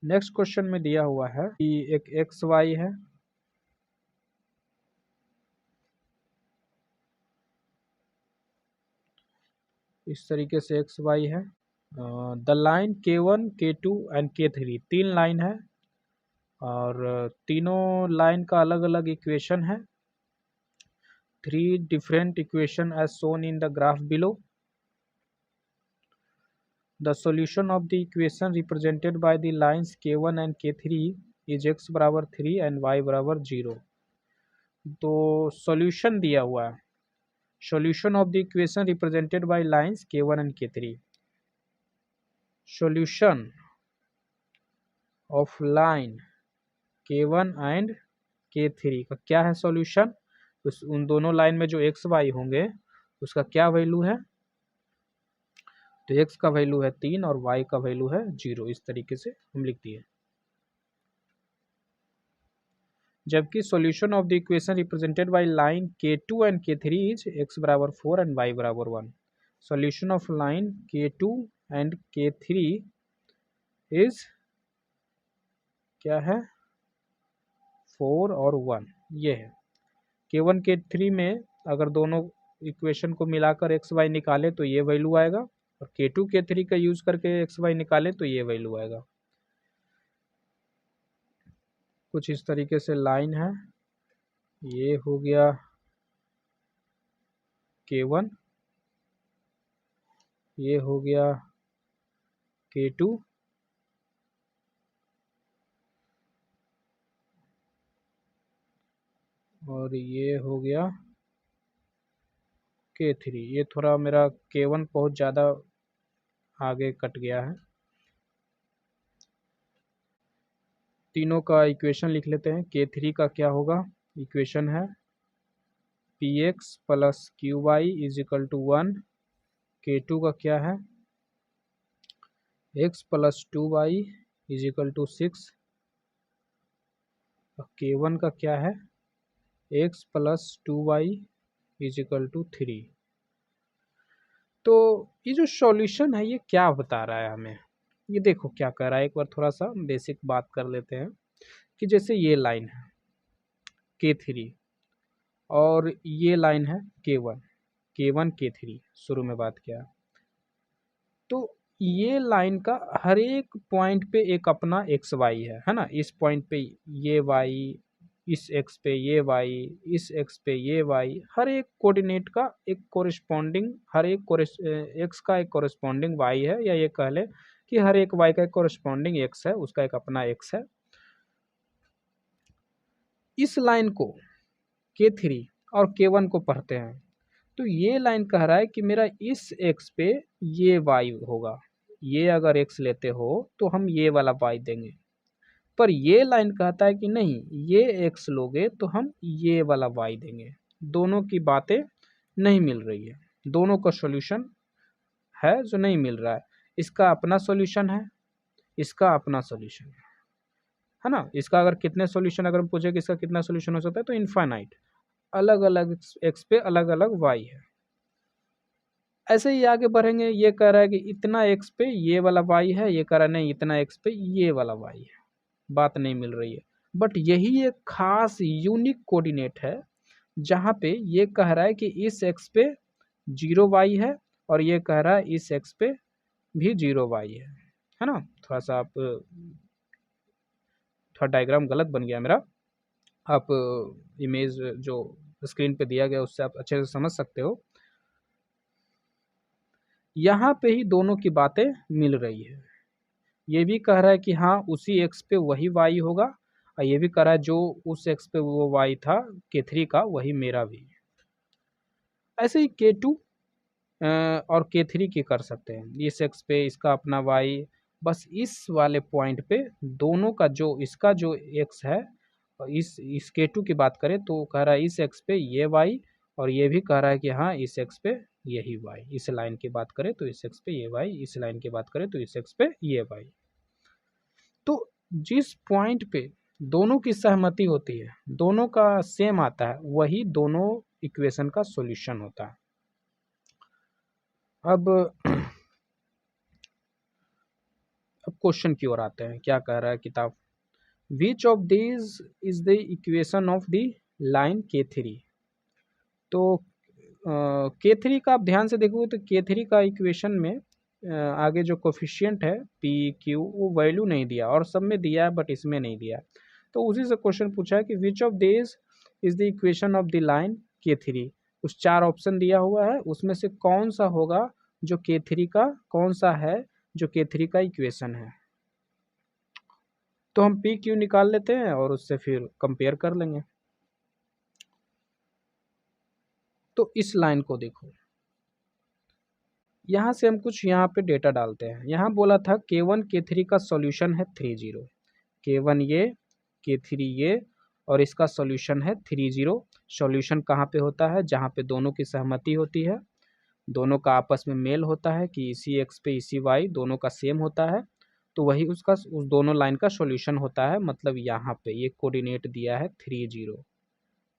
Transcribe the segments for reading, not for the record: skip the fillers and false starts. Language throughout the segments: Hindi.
नेक्स्ट क्वेश्चन में दिया हुआ है कि एक एक्स वाई है, इस तरीके से एक्स वाई है। The line K1 K2 and K3 तीन लाइन है और तीनों लाइन का अलग अलग इक्वेशन है। 3 different equation as shown in the graph below. The solution of the equation represented by the lines K1 and K3 is x बराबर 3 and y बराबर 0। तो सॉल्यूशन दिया हुआ है, solution of the equation represented by lines K1 and K3। solution of line K1 and K3 का क्या है सॉल्यूशन? उन दोनों लाइन में जो एक्स वाई होंगे उसका क्या वैल्यू है? तो x का वैल्यू है 3 और y का वैल्यू है 0। इस तरीके से हम लिख दिए। जबकि solution of the equation represented by line K2 and K3 is x बराबर 4 एंड y बराबर 1। Solution of line K2 and K3 is क्या है? 4 और 1। ये है K1 K3 में अगर दोनों इक्वेशन को मिलाकर एक्स वाई निकाले तो ये वैल्यू आएगा और K2 K3 का यूज करके एक्स वाई निकाले तो ये वैल्यू आएगा। कुछ इस तरीके से लाइन है, ये हो गया K1, ये हो गया K2 और ये हो गया K3। ये थोड़ा मेरा K1 बहुत ज़्यादा आगे कट गया है। तीनों का इक्वेशन लिख लेते हैं। K3 का क्या होगा? इक्वेशन है Px plus Qy is equal to 1। K2 का क्या है? x plus 2y is equal to 6। K1 का क्या है? x plus 2y is equal to 3। तो ये जो सॉल्यूशन है ये क्या बता रहा है हमें? ये देखो क्या कर रहा है, एक बार थोड़ा सा बेसिक बात कर लेते हैं कि जैसे ये लाइन है K3 और ये लाइन है K1 K3 शुरू में बात किया। तो ये लाइन का हर एक पॉइंट पे एक अपना एक्स वाई है ना। इस पॉइंट पे ये वाई, इस एक्स पे ये वाई, इस एक्स पे ये वाई, हर एक कोऑर्डिनेट का एक कोरिस्पॉन्डिंग, हर एक एक्स का एक कोरिस्पॉन्डिंग वाई है, या ये कह ले कि हर एक वाई का एक कोरिस्पॉन्डिंग एक्स है, उसका एक अपना एक्स है। इस लाइन को K3 और K1 को पढ़ते हैं तो ये लाइन कह रहा है कि मेरा इस x पे ये y होगा। ये अगर x लेते हो तो हम ये वाला y देंगे, पर ये लाइन कहता है कि नहीं, ये x लोगे तो हम ये वाला y देंगे। दोनों की बातें नहीं मिल रही है, दोनों का सॉल्यूशन है जो नहीं मिल रहा है। इसका अपना सॉल्यूशन है, इसका अपना सॉल्यूशन है ना। इसका अगर कितने सॉल्यूशन अगर हम पूछे कि इसका कितना सॉल्यूशन हो सकता है तो इनफाइनाइट। अलग अलग x पे अलग अलग y है। ऐसे ही आगे बढ़ेंगे, ये कह रहा है कि इतना x पे ये वाला y है, ये कह रहा है नहीं इतना x पे ये वाला y है। बात नहीं मिल रही है। बट यही एक खास यूनिक कोऑर्डिनेट है जहाँ पे ये कह रहा है कि इस x पे 0y है और ये कह रहा है इस x पे भी 0y है ना। थोड़ा सा आप थोड़ा डायग्राम गलत बन गया मेरा, आप इमेज जो स्क्रीन पे दिया गया उससे आप अच्छे से समझ सकते हो। यहाँ पे ही दोनों की बातें मिल रही है। ये भी कह रहा है कि हाँ उसी x पे वही y होगा और ये भी कह रहा है जो उस x पे वो y था K3 का वही मेरा भी। ऐसे ही K2 और K3 की कर सकते हैं। इस x पे इसका अपना y, बस इस वाले पॉइंट पे दोनों का जो इसका जो x है, इस K2 की बात करें तो कह रहा है इस x पे ये y और ये भी कह रहा है कि हाँ इस x पे यही y। इस लाइन की बात करें तो इस x पे ये y, इस लाइन की बात करें तो इस x पे ये y। तो जिस पॉइंट पे दोनों की सहमति होती है, दोनों का सेम आता है, वही दोनों इक्वेशन का सॉल्यूशन होता है। अब क्वेश्चन की ओर आते हैं, क्या कह रहा है किताब। Which of these is the equation of the line K3। तो K3 का आप ध्यान से देखोगे तो K3 का इक्वेशन में आगे जो कोफिशिएंट है P Q वो वैल्यू नहीं दिया, और सब में दिया है बट इसमें नहीं दिया। तो उसी से क्वेश्चन पूछा है कि which of this is the equation of the line K3। कुछ 4 ऑप्शन दिया हुआ है, उसमें से कौन सा होगा जो K3 का, कौन सा है जो K3 का इक्वेशन है। तो हम P Q निकाल लेते हैं और उससे फिर कंपेयर कर लेंगे। तो इस लाइन को देखो, यहाँ से हम कुछ यहाँ पे डेटा डालते हैं। यहाँ बोला था K1 K3 का सॉल्यूशन है 30, K1 ये, K3 ये, और इसका सॉल्यूशन है 30। सॉल्यूशन कहाँ पे होता है, जहाँ पे दोनों की सहमति होती है, दोनों का आपस में मेल होता है कि इसी x पे इसी y दोनों का सेम होता है, तो वही उसका उस दोनों लाइन का सॉल्यूशन होता है। मतलब यहाँ पे ये कोऑर्डिनेट दिया है 30,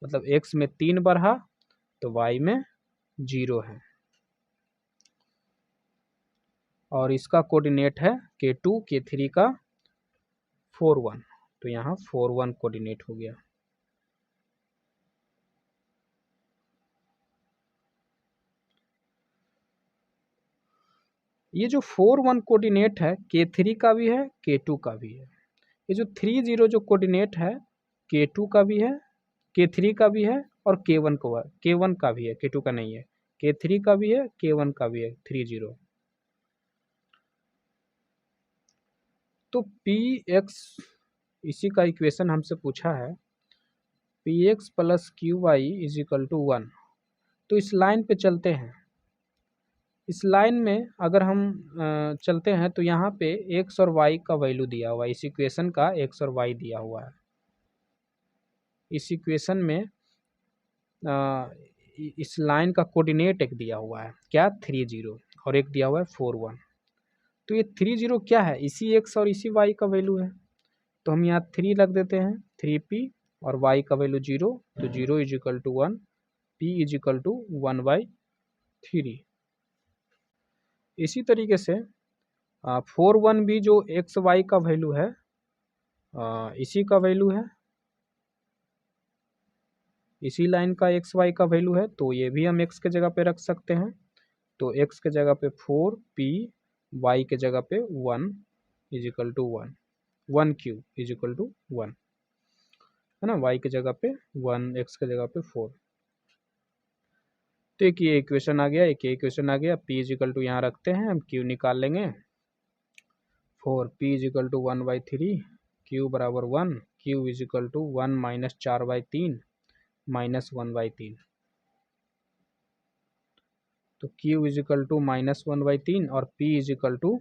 मतलब x में 3 बढ़ा तो y में 0 है, और इसका कोऑर्डिनेट है K2 K3 का 4 1, तो यहाँ 4 1 कोऑर्डिनेट हो गया। ये जो 4 1 कोऑर्डिनेट है K3 का भी है K2 का भी है। ये जो 3 0 जो कोऑर्डिनेट है K2 का भी है, K3 का भी है, और K1 का भी है, K2 का नहीं है, K3 का भी है, K1 का भी है 3 0। तो Px इसी का इक्वेशन हमसे पूछा है, Px plus QY is equal to 1। तो इस लाइन पे चलते हैं। इस लाइन में अगर हम चलते हैं तो यहाँ पे x और y का वैल्यू दिया हुआ है, इस इक्वेशन का x और y दिया हुआ है। इस इक्वेशन में इस लाइन का कोऑर्डिनेट एक दिया हुआ है, क्या 3 0, और एक दिया हुआ है 4 1। तो ये 3 0 क्या है, इसी x और इसी y का वैल्यू है, तो हम यहाँ 3 रख देते हैं, 3p, और y का वैल्यू 0, तो 0 is equal to 1, p is equal to 1/3। इसी तरीके से 4 1 भी जो एक्स वाई का वैल्यू है इसी का वैल्यू है, इसी लाइन का एक्स वाई का वैल्यू है, तो ये भी हम x के जगह पे रख सकते हैं। तो x के जगह पे 4 p, y के जगह पे 1 is equal to 1, 1 q is equal to 1, है ना, y के जगह पे 1, x के जगह पे 4। तो एक ये इक्वेशन आ गया, एक ये इक्वेशन आ गया। p इज इक्वल टू यहाँ रखते हैं, हम q निकाल लेंगे, 4p is equal to 1/3, q बराबर 1, q is equal to 1 minus 4/3 minus 1/3। तो q is equal to minus 1/3 और p इज इक्वल टू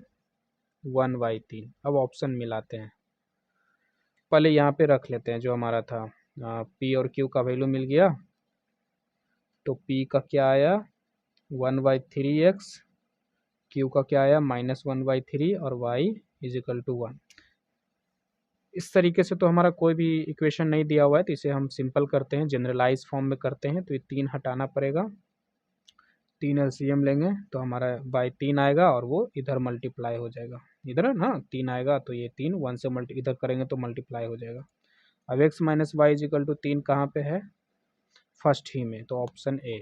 1/3। अब ऑप्शन मिलाते हैं, पहले यहाँ पे रख लेते हैं जो हमारा था, p और q का वैल्यू मिल गया। तो p का क्या आया 1/3x, q का क्या आया -1/3, और y इज इक्वल टू 1। इस तरीके से तो हमारा कोई भी इक्वेशन नहीं दिया हुआ है, तो इसे हम सिंपल करते हैं, जनरलाइज फॉर्म में करते हैं। तो ये 3 हटाना पड़ेगा, 3 LCM लेंगे तो हमारा बाई 3 आएगा, और वो इधर मल्टीप्लाई हो जाएगा, इधर ना 3 आएगा, तो ये 3 1 से इधर करेंगे तो मल्टीप्लाई हो जाएगा। अब x minus y is equal to 3 कहाँ पे है, फर्स्ट ही में, तो ऑप्शन ए।